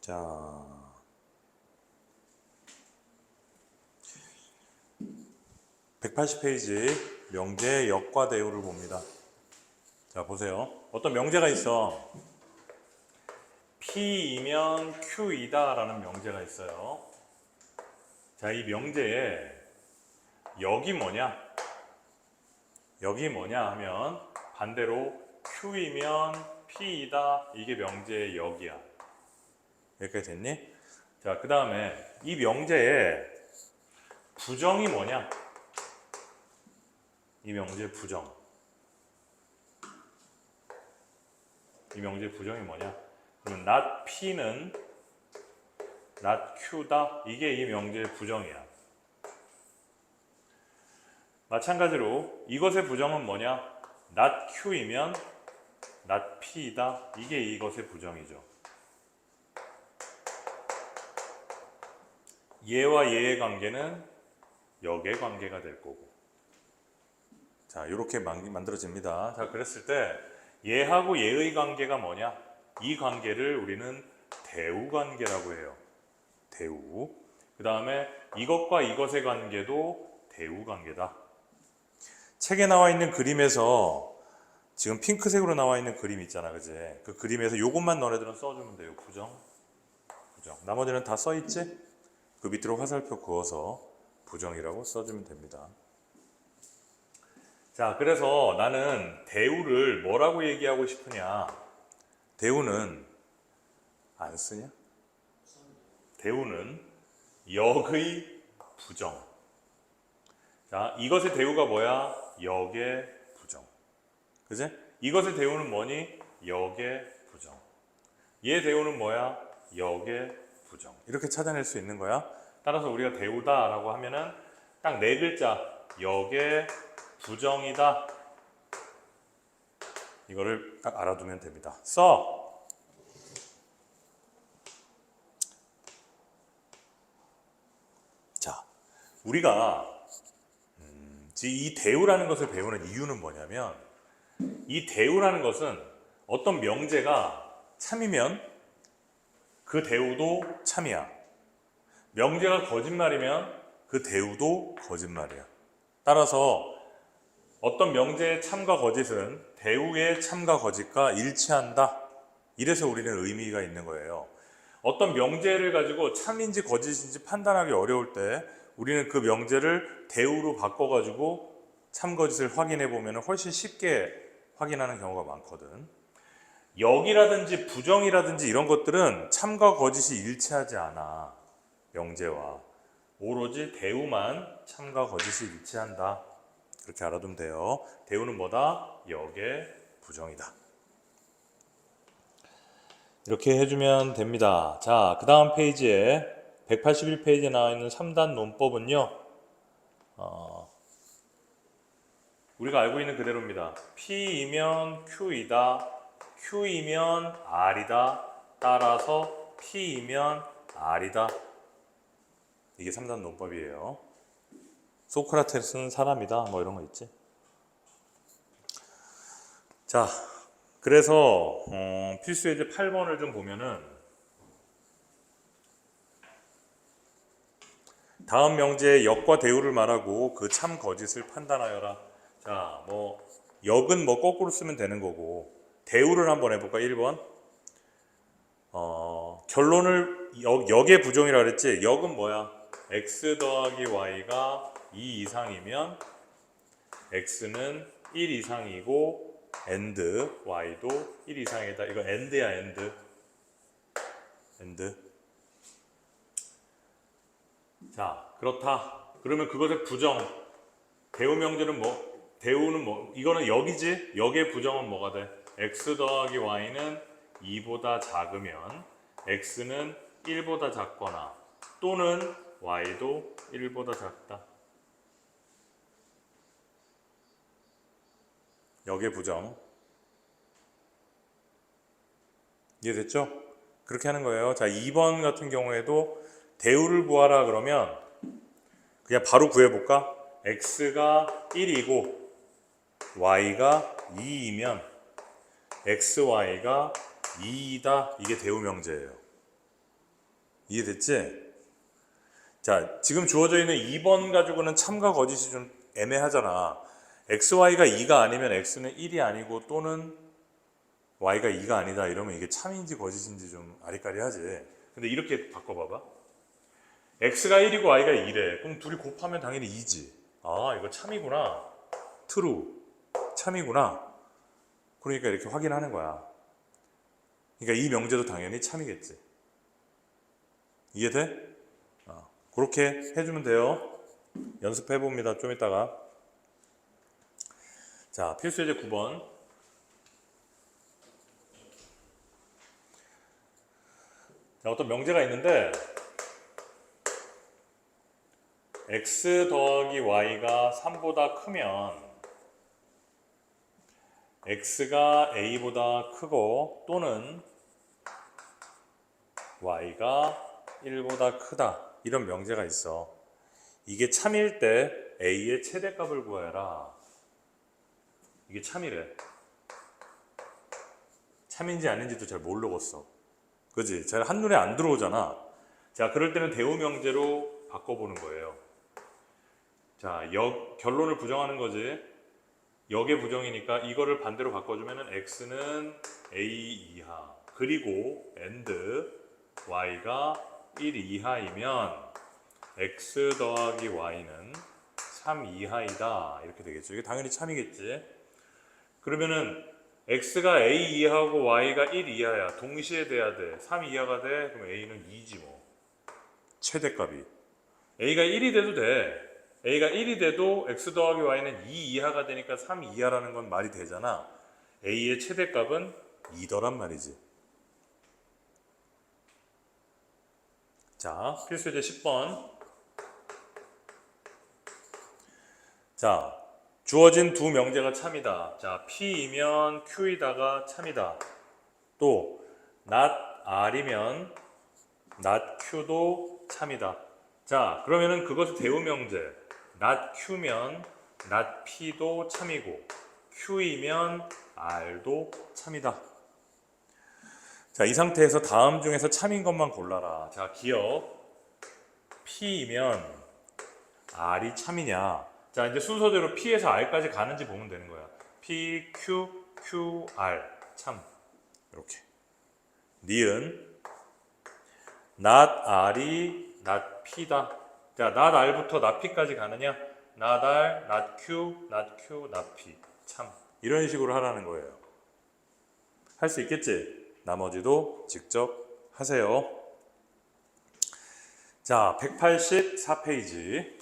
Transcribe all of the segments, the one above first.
자, 180페이지 명제 역과 대우를 봅니다. 자, 보세요. 어떤 명제가 있어. P이면 Q이다 라는 명제가 있어요. 자, 이 명제에 역이 뭐냐? 역이 뭐냐 하면 반대로 Q이면 P이다. 이게 명제의 역이야. 여기까지 됐니? 자, 그 다음에 이 명제에 부정이 뭐냐? 이 명제의 부정. 이 명제의 부정이 뭐냐? 그러면 not P는 not Q다. 이게 이 명제의 부정이야. 마찬가지로 이것의 부정은 뭐냐? not Q이면 not P이다. 이게 이것의 부정이죠. 얘와 얘의 관계는 역의 관계가 될 거고. 자, 이렇게 만들어집니다. 자, 그랬을 때 얘하고 얘의 관계가 뭐냐? 이 관계를 우리는 대우 관계라고 해요. 대우. 그 다음에 이것과 이것의 관계도 대우 관계다. 책에 나와 있는 그림에서 지금 핑크색으로 나와 있는 그림 있잖아, 그지? 그 그림에서 요것만 너네들은 써주면 돼요. 부정. 나머지는 다 써있지? 그 밑으로 화살표 그어서 부정이라고 써주면 됩니다. 자, 그래서 나는 대우를 뭐라고 얘기하고 싶으냐? 대우는 안 쓰냐? 대우는 역의 부정. 자, 이것의 대우가 뭐야? 역의 부정. 그지? 이것의 대우는 뭐니? 역의 부정. 얘 대우는 뭐야? 역의 부정. 이렇게 찾아낼 수 있는 거야. 따라서 우리가 대우다라고 하면은 딱 네 글자 역의 부정이다. 이거를 딱 알아두면 됩니다. 써. 자, 우리가 이 대우라는 것을 배우는 이유는 뭐냐면 이 대우라는 것은 어떤 명제가 참이면 그 대우도 참이야. 명제가 거짓말이면 그 대우도 거짓말이야. 따라서 어떤 명제의 참과 거짓은 대우의 참과 거짓과 일치한다. 이래서 우리는 의미가 있는 거예요. 어떤 명제를 가지고 참인지 거짓인지 판단하기 어려울 때 우리는 그 명제를 대우로 바꿔가지고 참 거짓을 확인해 보면 훨씬 쉽게 확인하는 경우가 많거든. 역이라든지 부정이라든지 이런 것들은 참과 거짓이 일치하지 않아. 명제와 오로지 대우만 참과 거짓이 일치한다. 그렇게 알아두면 돼요. 대우는 뭐다? 역의 부정이다. 이렇게 해주면 됩니다. 자, 그 다음 페이지에 181페이지에 나와 있는 3단 논법은요, 우리가 알고 있는 그대로입니다. P이면 Q이다. Q이면 R이다. 따라서 P이면 R이다. 이게 3단 논법이에요. 소크라테스는 사람이다. 뭐 이런 거 있지. 자, 그래서 필수 예제 8번을 좀 보면은 다음 명제의 역과 대우를 말하고 그 참 거짓을 판단하여라. 자, 뭐 역은 뭐 거꾸로 쓰면 되는 거고 대우를 한번 해볼까? 1번. 결론을 역의 부정이라 그랬지. 역은 뭐야? x 더하기 y가 2 이상이면 x는 1 이상이고 and y도 1 이상이다. 이거 and야, and. 자, 그렇다. 그러면 그것의 부정. 대우 명제는 뭐? 대우는 뭐? 이거는 역이지? 역의 부정은 뭐가 돼? x 더하기 y는 2보다 작으면 x는 1보다 작거나 또는 y도 1보다 작다. 역의 부정. 이해됐죠? 그렇게 하는 거예요. 자, 2번 같은 경우에도 대우를 구하라 그러면 그냥 바로 구해볼까? x가 1이고 y가 2이면 xy가 2이다. 이게 대우 명제예요. 이해됐지? 자, 지금 주어져 있는 2번 가지고는 참과 거짓이 좀 애매하잖아. xy가 2가 아니면 x는 1이 아니고 또는 y가 2가 아니다 이러면 이게 참인지 거짓인지 좀 아리까리하지. 근데 이렇게 바꿔봐봐. x가 1이고 y가 2래. 그럼 둘이 곱하면 당연히 2지. 아, 이거 참이구나. true. 참이구나. 그러니까 이렇게 확인하는 거야. 그러니까 이 명제도 당연히 참이겠지. 이해돼? 그렇게 해주면 돼요. 연습해봅니다. 좀 이따가. 자, 필수 예제 9번. 자, 어떤 명제가 있는데 x 더하기 y가 3보다 크면 x가 a보다 크고 또는 y가 1보다 크다. 이런 명제가 있어. 이게 참일 때 a의 최대값을 구하여라. 이게 참이래. 참인지 아닌지도 잘 모르겠어. 그지? 잘 한눈에 안 들어오잖아. 자, 그럴 때는 대우 명제로 바꿔보는 거예요. 자, 결론을 부정하는 거지. 역의 부정이니까 이거를 반대로 바꿔주면은 x는 a 이하 그리고 and y가 1 이하이면 x 더하기 y는 3 이하이다 이렇게 되겠죠. 이게 당연히 참이겠지. 그러면은 x가 a 이하고 y가 1 이하야. 동시에 돼야 돼. 3 이하가 돼. 그럼 a는 2지 뭐. 최대값이. a가 1이 돼도 돼. a가 1이 돼도 x 더하기 y는 2 이하가 되니까 3 이하라는 건 말이 되잖아. a의 최대값은 2더란 말이지. 자, 필수 예제 10번. 자, 주어진 두 명제가 참이다. 자, P이면 Q이다가 참이다. 또 not R이면 not Q도 참이다. 자, 그러면은 그것을 대우 명제. not Q면 not P도 참이고 Q이면 R도 참이다. 자, 이 상태에서 다음 중에서 참인 것만 골라라. 자, 기억. P이면 R이 참이냐. 자, 이제 순서대로 P에서 R까지 가는지 보면 되는 거야. P, Q, Q, R. 참. 이렇게. 니은. not R이 not P다. 자, not R부터 not P까지 가느냐? not R, not Q, not Q, not P. 참. 이런 식으로 하라는 거예요. 할 수 있겠지? 나머지도 직접 하세요. 자, 184페이지.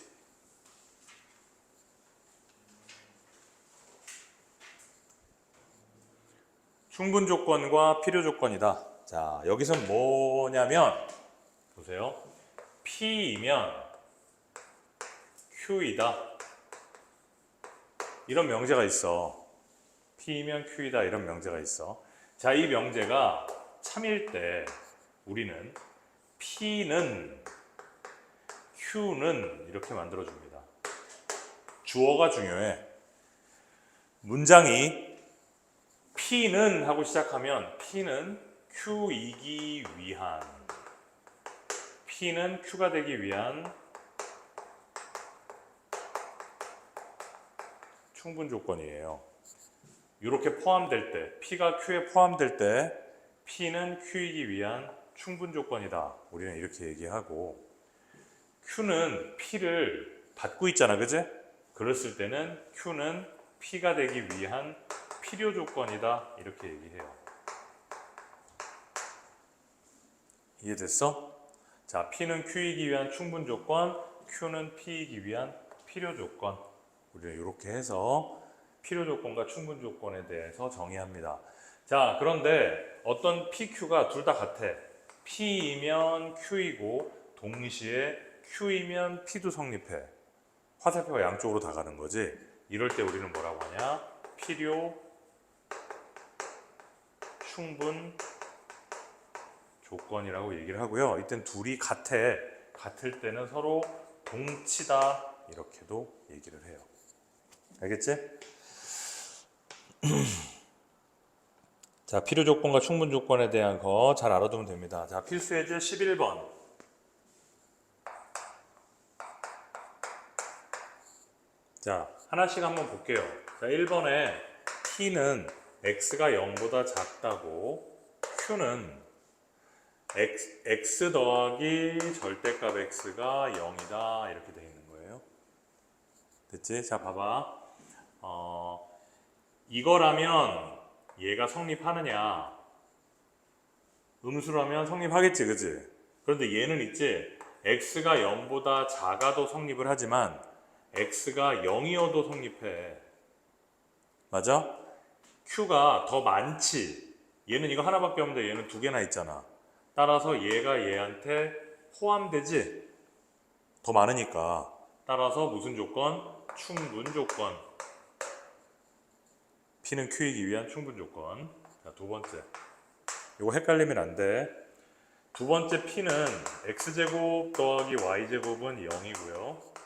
충분 조건과 필요 조건이다. 자, 여기서 뭐냐면 보세요. P이면 Q이다. 이런 명제가 있어. P이면 Q이다. 이런 명제가 있어. 자, 이 명제가 참일 때 우리는 P는 Q는 이렇게 만들어줍니다. 주어가 중요해. 문장이 P는 하고 시작하면 P는 Q이기 위한 P는 Q가 되기 위한 충분 조건이에요. 이렇게 포함될 때 P가 Q에 포함될 때 P는 Q이기 위한 충분 조건이다. 우리는 이렇게 얘기하고 Q는 P를 받고 있잖아. 그지? 그랬을 때는 Q는 P가 되기 위한 필요 조건이다. 이렇게 얘기해요. 이해됐어? 자, P는 Q이기 위한 충분 조건, Q는 P이기 위한 필요 조건. 우리는 이렇게 해서 필요 조건과 충분 조건에 대해서 정의합니다. 자, 그런데 어떤 PQ가 둘 다 같아. P이면 Q이고 동시에 Q이면 P도 성립해. 화살표가 양쪽으로 다 가는 거지. 이럴 때 우리는 뭐라고 하냐? 필요, 충분 조건이라고 얘기를 하고요. 이땐 둘이 같아. 같을 때는 서로 동치다 이렇게도 얘기를 해요. 알겠지? 자, 필요 조건과 충분 조건에 대한 거 잘 알아두면 됩니다. 자, 필수 예제 11번. 자, 하나씩 한번 볼게요. 자, 1번에 P는 X가 0보다 작다고, Q는 X 더하기 절대값 X가 0이다. 이렇게 되어 있는 거예요. 됐지? 자, 봐봐. 이거라면 얘가 성립하느냐? 음수라면 성립하겠지, 그지? 그런데 얘는 있지? X가 0보다 작아도 성립을 하지만 X가 0이어도 성립해. 맞아? Q가 더 많지. 얘는 이거 하나밖에 없는데 얘는 두 개나 있잖아. 따라서 얘가 얘한테 포함되지? 더 많으니까. 따라서 무슨 조건? 충분 조건. P는 Q이기 위한 충분 조건. 자, 두 번째. 이거 헷갈리면 안 돼. 두 번째 P는 X제곱 더하기 Y제곱은 0이고요.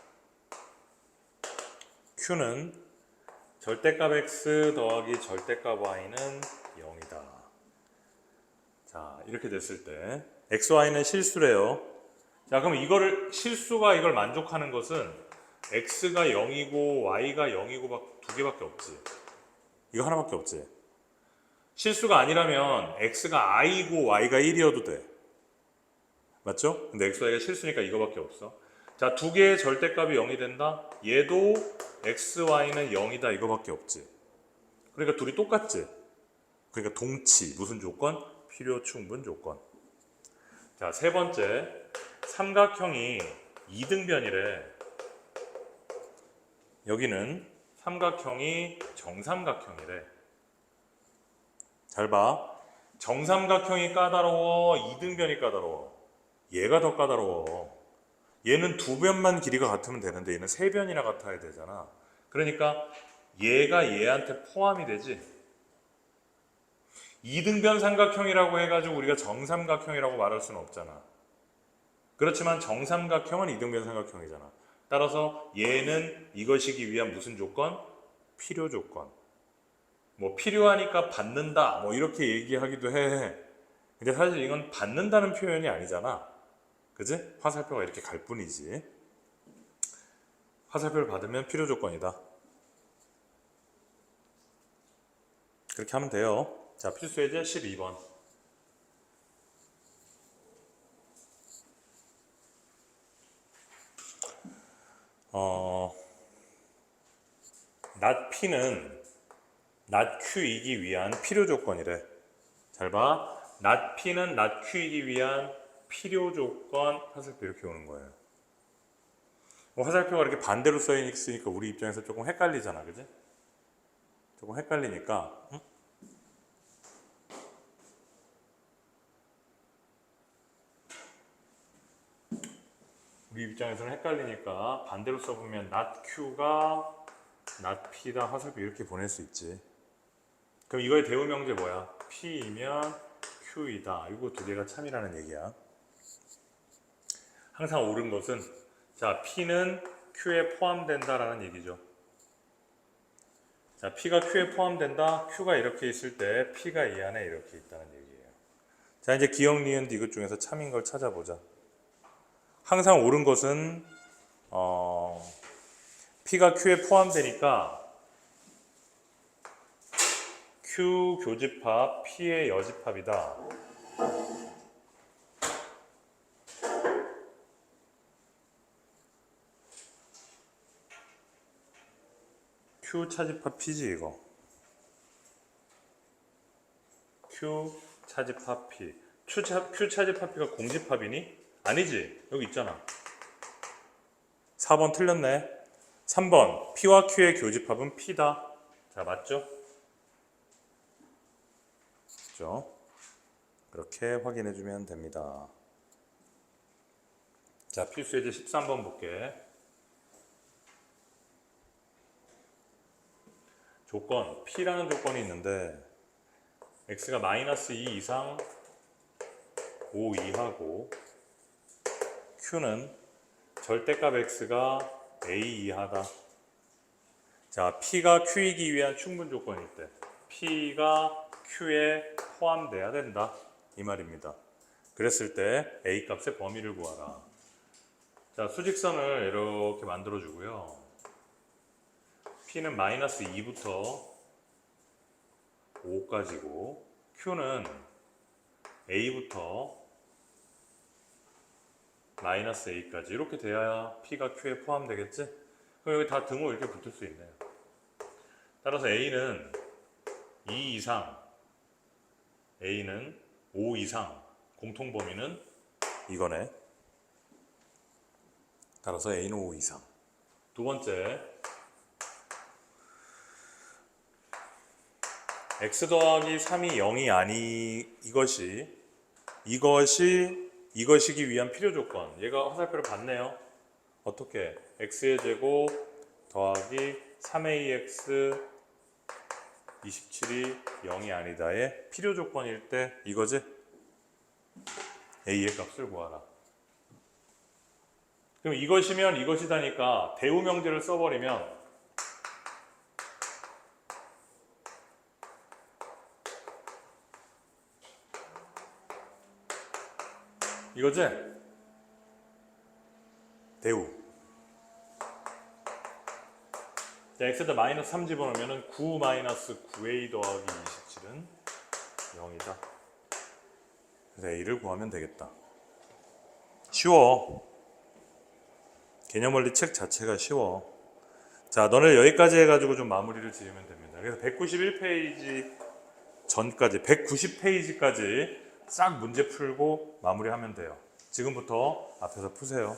Q는 절대값 X 더하기 절대값 Y는 0이다. 자, 이렇게 됐을 때 X, Y는 실수래요. 자, 그럼 실수가 이걸 만족하는 것은 X가 0이고 Y가 0이고 두 개밖에 없지. 이거 하나밖에 없지. 실수가 아니라면 X가 I고 Y가 1이어도 돼. 맞죠? 근데 X, Y가 실수니까 이거밖에 없어. 자, 두 개의 절대값이 0이 된다? 얘도 X, Y는 0이다. 이거밖에 없지. 그러니까 둘이 똑같지? 그러니까 동치. 무슨 조건? 필요 충분 조건. 자, 세 번째. 삼각형이 이등변이래. 여기는 삼각형이 정삼각형이래. 잘 봐. 정삼각형이 까다로워? 이등변이 까다로워? 얘가 더 까다로워. 얘는 두 변만 길이가 같으면 되는데 얘는 세 변이나 같아야 되잖아. 그러니까 얘가 얘한테 포함이 되지. 이등변 삼각형이라고 해가지고 우리가 정삼각형이라고 말할 수는 없잖아. 그렇지만 정삼각형은 이등변 삼각형이잖아. 따라서 얘는 이것이기 위한 무슨 조건? 필요 조건. 뭐 필요하니까 받는다 뭐 이렇게 얘기하기도 해. 근데 사실 이건 받는다는 표현이 아니잖아. 그지? 화살표가 이렇게 갈 뿐이지. 화살표를 받으면 필요 조건이다. 그렇게 하면 돼요. 자, 필수 예제 12번. 낫 P는 낫 Q이기 위한 필요 조건이래. 잘 봐. 낫 P는 낫 Q이기 위한 필요 조건. 화살표 이렇게 오는 거예요. 화살표가 이렇게 반대로 써 있으니까 우리 입장에서 조금 헷갈리잖아, 그지? 조금 헷갈리니까. 응? 우리 입장에서는 헷갈리니까 반대로 써보면 not Q가 not P다. 화살표 이렇게 보낼 수 있지. 그럼 이거의 대우 명제 뭐야? P이면 Q이다. 이거 두 개가 참이라는 얘기야. 항상 옳은 것은 자, P는 Q에 포함된다라는 얘기죠. 자, P가 Q에 포함된다. Q가 이렇게 있을 때 P가 이 안에 이렇게 있다는 얘기예요. 자, 이제 기억, 니은, 디귿 중에서 참인 걸 찾아보자. 항상 옳은 것은 P가 Q에 포함되니까 Q 교집합, P의 여집합이다. Q 차집합 P지 이거. Q 차집합 P. Q 차집합 P가 공집합이니? 아니지. 여기 있잖아. 4번 틀렸네. 3번 P와 Q의 교집합은 P다. 자, 맞죠? 그렇죠? 그렇게 확인해주면 됩니다. 자, 필수 예제 13번 볼게. 조건 P라는 조건이 있는데 X가 마이너스 2 이상 5 이하고 Q는 절대값 X가 A 이하다. 자, P가 Q이기 위한 충분 조건일 때 P가 Q에 포함돼야 된다. 이 말입니다. 그랬을 때 A 값의 범위를 구하라. 자, 수직선을 이렇게 만들어 주고요. P는 마이너스 2부터 5까지고 Q는 A부터 마이너스 A까지 이렇게 돼야 P가 Q에 포함되겠지? 그럼 여기 다 등호 이렇게 붙을 수 있네요. 따라서 A는 2 이상, A는 5 이상, 공통 범위는 이거네. 따라서 A는 5 이상. 두 번째, x 더하기 3이 0이 아니 이것이기 위한 필요 조건. 얘가 화살표를 봤네요. 어떻게? x의 제곱 더하기 3ax 27이 0이 아니다의 필요 조건일 때 이거지? a의 값을 구하라. 그럼 이것이면 이것이다니까 대우명제를 써버리면 이거지? 대우. 자, x에다 마이너스 3 집어넣으면 9 마이너스 9a 더하기 27은 0이다. 그래서 a를 구하면 되겠다. 쉬워. 개념원리 책 자체가 쉬워. 자, 너네 여기까지 해가지고 좀 마무리를 지으면 됩니다. 그래서 191페이지 전까지 190페이지까지 싹 문제 풀고 마무리하면 돼요. 지금부터 앞에서 푸세요.